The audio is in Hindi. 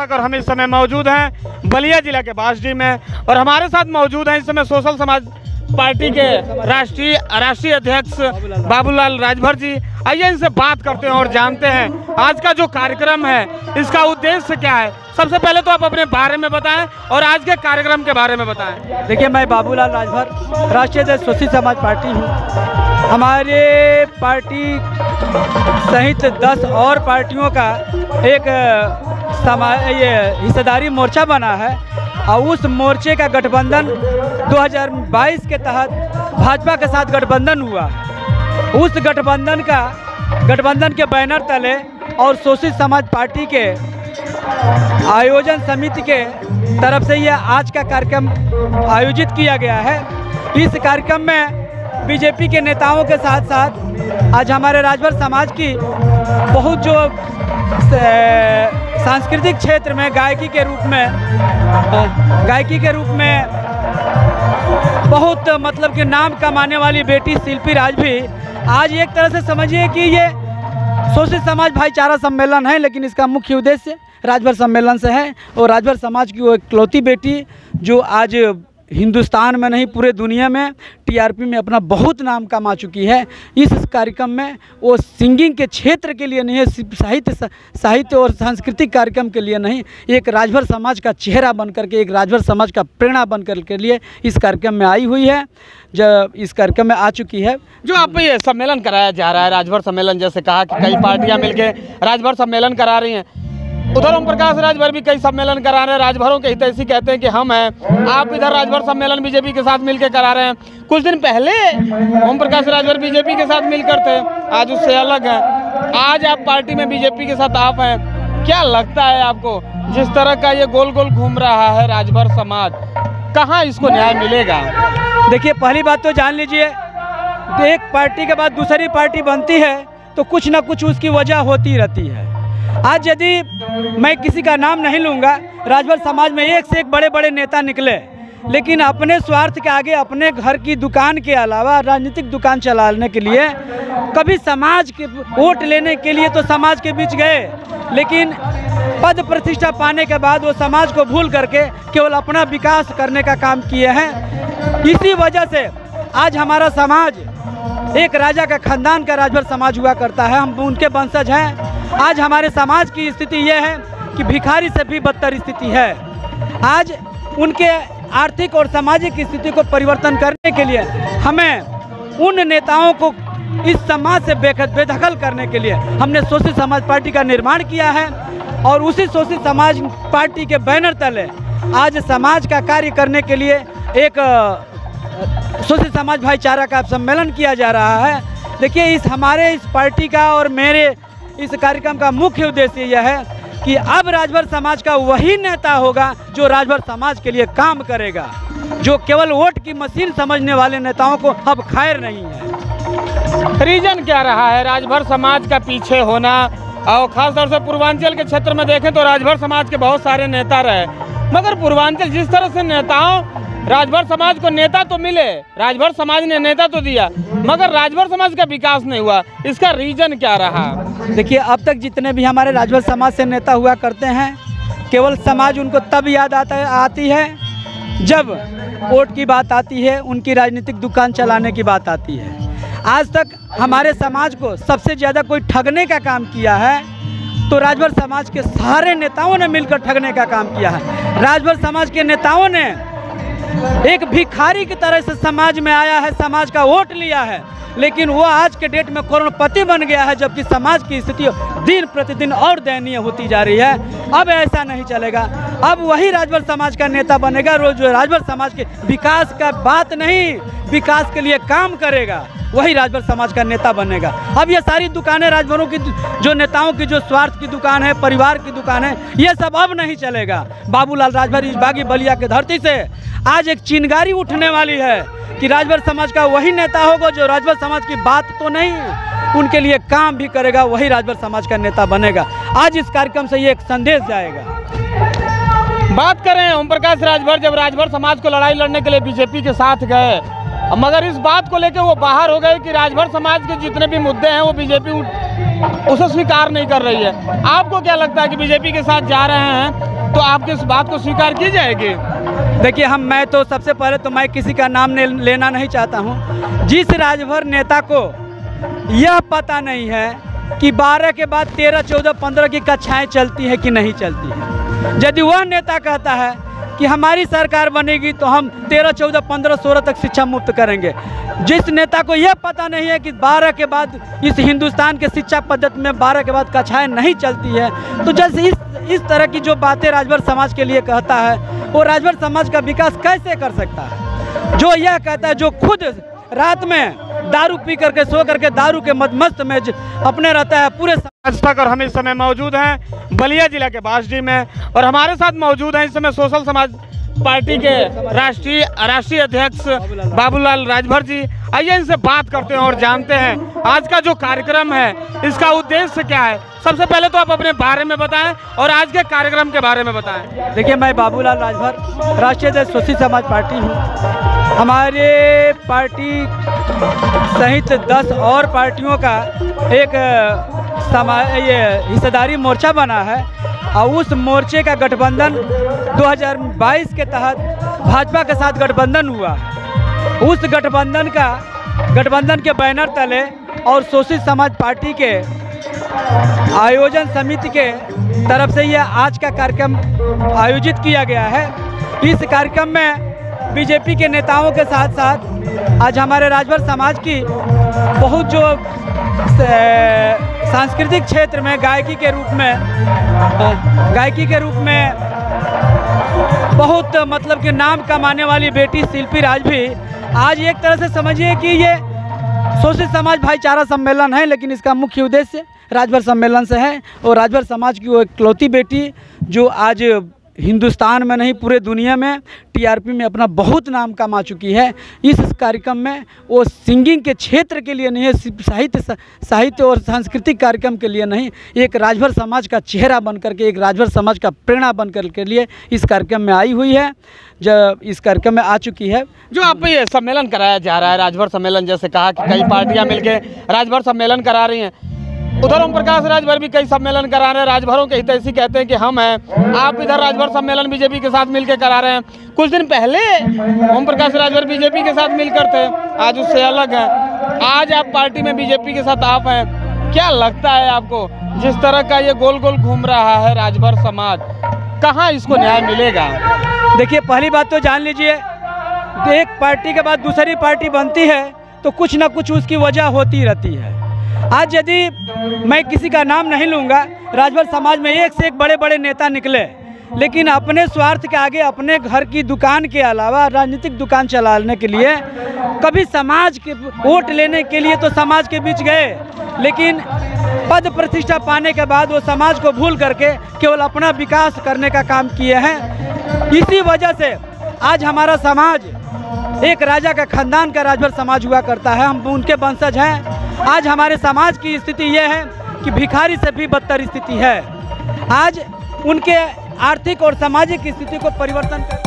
दीपक और हम इस समय मौजूद हैं बलिया जिला के बासडी में और हमारे साथ मौजूद हैं इस समय सोशल समाज पार्टी के राष्ट्रीय अध्यक्ष बाबूलाल राजभर जी। आइए इनसे बात करते हैं और जानते हैं आज का जो कार्यक्रम है इसका उद्देश्य क्या है। सबसे पहले तो आप अपने बारे में बताएं और आज के कार्यक्रम के बारे में बताएं। देखिए, मैं बाबूलाल राजभर राष्ट्रीय अध्यक्ष सोशल समाज पार्टी हूँ। हमारे पार्टी सहित 10 और पार्टियों का एक हिस्सेदारी मोर्चा बना है और उस मोर्चे का गठबंधन 2022 के तहत भाजपा के साथ गठबंधन हुआ है। उस गठबंधन के बैनर तले और सोशल समाज पार्टी के आयोजन समिति के तरफ से यह आज का कार्यक्रम आयोजित किया गया है। इस कार्यक्रम में बीजेपी के नेताओं के साथ साथ आज हमारे राजभर समाज की बहुत जो सांस्कृतिक क्षेत्र में गायकी के रूप में बहुत मतलब कि नाम कमाने वाली बेटी शिल्पी राज भी आज एक तरह से समझिए कि ये सोशल समाज भाईचारा सम्मेलन है, लेकिन इसका मुख्य उद्देश्य राजभर सम्मेलन से है। और राजभर समाज की वो इकलौती बेटी जो आज हिंदुस्तान में नहीं पूरे दुनिया में टीआरपी में अपना बहुत नाम कमा चुकी है। इस कार्यक्रम में वो सिंगिंग के क्षेत्र के लिए नहीं है, साहित्य और सांस्कृतिक कार्यक्रम के लिए नहीं, एक राजभर समाज का चेहरा बन करके, एक राजभर समाज का प्रेरणा बन कर के लिए इस कार्यक्रम में आई हुई है, जब इस कार्यक्रम में आ चुकी है। जो आप ये सम्मेलन कराया जा रहा है राजभर सम्मेलन, जैसे कहा कि कई पार्टियां मिलकर राजभर सम्मेलन करा रही हैं, उधर ओम प्रकाश राजभर भी कई सम्मेलन करा रहे हैं। राजभरों के हितैषी कहते हैं कि हम हैं, आप इधर राजभर सम्मेलन बीजेपी के साथ मिलकर करा रहे हैं। कुछ दिन पहले ओम प्रकाश राजभर बीजेपी के साथ मिलकर थे, आज उससे अलग है। आज आप पार्टी में बीजेपी के साथ आप हैं, क्या लगता है आपको जिस तरह का ये गोल गोल घूम रहा है राजभर समाज, कहाँ इसको न्याय मिलेगा? देखिए, पहली बात तो जान लीजिए, एक पार्टी के बाद दूसरी पार्टी बनती है तो कुछ ना कुछ उसकी वजह होती रहती है। आज यदि मैं किसी का नाम नहीं लूँगा, राजभर समाज में एक से एक बड़े बड़े नेता निकले, लेकिन अपने स्वार्थ के आगे अपने घर की दुकान के अलावा राजनीतिक दुकान चलाने के लिए कभी समाज के वोट लेने के लिए तो समाज के बीच गए, लेकिन पद प्रतिष्ठा पाने के बाद वो समाज को भूल करके केवल अपना विकास करने का काम किए हैं। इसी वजह से आज हमारा समाज एक राजा का खानदान का राजभर समाज हुआ करता है, हम उनके वंशज हैं। आज हमारे समाज की स्थिति यह है कि भिखारी से भी बदतर स्थिति है। आज उनके आर्थिक और सामाजिक स्थिति को परिवर्तन करने के लिए हमें उन नेताओं को इस समाज से बेदखल करने के लिए हमने सोशल समाज पार्टी का निर्माण किया है और उसी सोशल समाज पार्टी के बैनर तले आज समाज का कार्य करने के लिए एक सोशल समाज भाईचारा का सम्मेलन किया जा रहा है। देखिए, इस पार्टी का और मेरे इस कार्यक्रम का मुख्य उद्देश्य यह है कि अब राजभर समाज का वही नेता होगा जो राजभर समाज के लिए काम करेगा, जो केवल वोट की मशीन समझने वाले नेताओं को अब खैर नहीं है। रीजन क्या रहा है राजभर समाज का पीछे होना? और खासतौर से पूर्वांचल के क्षेत्र में देखें तो राजभर समाज के बहुत सारे नेता रहे, मगर पूर्वांचल जिस तरह से नेताओं राजभर समाज को नेता तो मिले, राजभर समाज ने नेता तो दिया, मगर राजभर समाज का विकास नहीं हुआ, इसका रीजन क्या रहा? देखिए, अब तक जितने भी हमारे राजभर समाज से नेता हुआ करते हैं, केवल समाज उनको तब याद आती है जब वोट की बात आती है, उनकी राजनीतिक दुकान चलाने की बात आती है। आज तक हमारे समाज को सबसे ज़्यादा कोई ठगने का काम किया है तो राजभर समाज के सारे नेताओं ने मिलकर ठगने का काम किया है। राजभर समाज के नेताओं ने एक भिखारी की तरह से समाज में आया है, समाज का वोट लिया है, लेकिन वो आज के डेट में करोड़पति बन गया है, जबकि समाज की स्थिति दिन प्रतिदिन और दयनीय होती जा रही है। अब ऐसा नहीं चलेगा, अब वही राजभर समाज का नेता बनेगा जो राजभर समाज के विकास का बात नहीं, विकास के लिए काम करेगा, वही राजभर समाज का नेता बनेगा। अब ये सारी दुकानें राजभरों की जो नेताओं की जो स्वार्थ की दुकान है, परिवार की दुकान है, ये सब अब नहीं चलेगा। बाबूलाल राजभर इस बागी बलिया की धरती से आज एक चिंगारी उठने वाली है कि राजभर समाज का वही नेता होगा जो राजभर समाज की बात तो नहीं, उनके लिए काम भी करेगा, वही राजभर समाज का नेता बनेगा। आज इस कार्यक्रम से ये एक संदेश जाएगा। बात करें ओम प्रकाश राजभर, जब राजभर समाज को लड़ाई लड़ने के लिए बीजेपी के साथ गए, मगर इस बात को लेकर वो बाहर हो गए कि राजभर समाज के जितने भी मुद्दे हैं वो बीजेपी उसे स्वीकार नहीं कर रही है। आपको क्या लगता है कि बीजेपी के साथ जा रहे हैं तो आपकी इस बात को स्वीकार की जाएगी? देखिए मैं तो सबसे पहले तो मैं किसी का नाम लेना नहीं चाहता हूँ। जिस राजभर नेता को यह पता नहीं है कि 12 के बाद 13, 14, 15 की कक्षाएं चलती हैं कि नहीं चलती हैं, यदि वह नेता कहता है कि हमारी सरकार बनेगी तो हम 13, 14, 15, 16 तक शिक्षा मुफ्त करेंगे, जिस नेता को यह पता नहीं है कि 12 के बाद इस हिंदुस्तान के शिक्षा पद्धति में 12 के बाद कक्षाएं नहीं चलती है, तो जैसे इस तरह की जो बातें राजभर समाज के लिए कहता है, वो राजभर समाज का विकास कैसे कर सकता है? जो यह कहता है, जो खुद रात में दारू पी करके सो करके दारू के मदमस्त में अपने रहता है पूरे आज तक। और हम इस समय मौजूद हैं बलिया जिला के बासडी में, और हमारे साथ मौजूद हैं इस समय सोशल समाज पार्टी के राष्ट्रीय अध्यक्ष बाबूलाल राजभर जी। आइए इनसे बात करते हैं और जानते हैं आज का जो कार्यक्रम है इसका उद्देश्य क्या है। सबसे पहले तो आप अपने बारे में बताएं और आज के कार्यक्रम के बारे में बताएं। देखिए मैं बाबूलाल राजभर राष्ट्रीय अध्यक्ष सोशल समाज पार्टी हूँ। हमारे पार्टी सहित 10 और पार्टियों का एक हिस्सेदारी मोर्चा बना है, और उस मोर्चे का गठबंधन 2022 के तहत भाजपा के साथ गठबंधन हुआ है। उस गठबंधन के बैनर तले और सोशल समाज पार्टी के आयोजन समिति के तरफ से यह आज का कार्यक्रम आयोजित किया गया है। इस कार्यक्रम में बीजेपी के नेताओं के साथ साथ आज हमारे राजभर समाज की बहुत जो सांस्कृतिक क्षेत्र में गायकी के रूप में बहुत मतलब कि नाम कमाने वाली बेटी शिल्पी राज भी आज एक तरह से समझिए कि ये सोशल समाज भाईचारा सम्मेलन है, लेकिन इसका मुख्य उद्देश्य राजभर सम्मेलन से है। और राजभर समाज की वो इकलौती बेटी जो आज हिंदुस्तान में नहीं पूरे दुनिया में टीआरपी में अपना बहुत नाम कमा चुकी है। इस कार्यक्रम में वो सिंगिंग के क्षेत्र के लिए नहीं है, साहित्य और सांस्कृतिक कार्यक्रम के लिए नहीं, एक राजभर समाज का चेहरा बन करके, एक राजभर समाज का प्रेरणा बन कर के लिए इस कार्यक्रम में आई हुई है, जब इस कार्यक्रम में आ चुकी है। जो आप ये सम्मेलन कराया जा रहा है, राजभर सम्मेलन, जैसे कहा कि कई पार्टियां मिलकर राजभर सम्मेलन करा रही हैं, उधर ओम प्रकाश राजभर भी कई सम्मेलन करा रहे हैं। राजभरों के हितैषी कहते हैं कि हम हैं, आप इधर राजभर सम्मेलन बीजेपी के साथ मिलकर करा रहे हैं। कुछ दिन पहले ओम प्रकाश राजभर बीजेपी के साथ मिलकर थे, आज उससे अलग है। आज आप पार्टी में बीजेपी के साथ आप हैं, क्या लगता है आपको जिस तरह का ये गोल गोल घूम रहा है राजभर समाज, कहाँ इसको न्याय मिलेगा? देखिए पहली बात तो जान लीजिए, एक पार्टी के बाद दूसरी पार्टी बनती है तो कुछ ना कुछ उसकी वजह होती रहती है। आज यदि मैं किसी का नाम नहीं लूँगा, राजभर समाज में एक से एक बड़े बड़े नेता निकले, लेकिन अपने स्वार्थ के आगे अपने घर की दुकान के अलावा राजनीतिक दुकान चलाने के लिए, कभी समाज के वोट लेने के लिए तो समाज के बीच गए, लेकिन पद प्रतिष्ठा पाने के बाद वो समाज को भूल करके केवल अपना विकास करने का काम किए हैं। इसी वजह से आज हमारा समाज एक राजा का खानदान का राजभर समाज हुआ करता है, हम उनके वंशज हैं। आज हमारे समाज की स्थिति यह है कि भिखारी से भी बदतर स्थिति है। आज उनके आर्थिक और सामाजिक स्थिति को परिवर्तन कर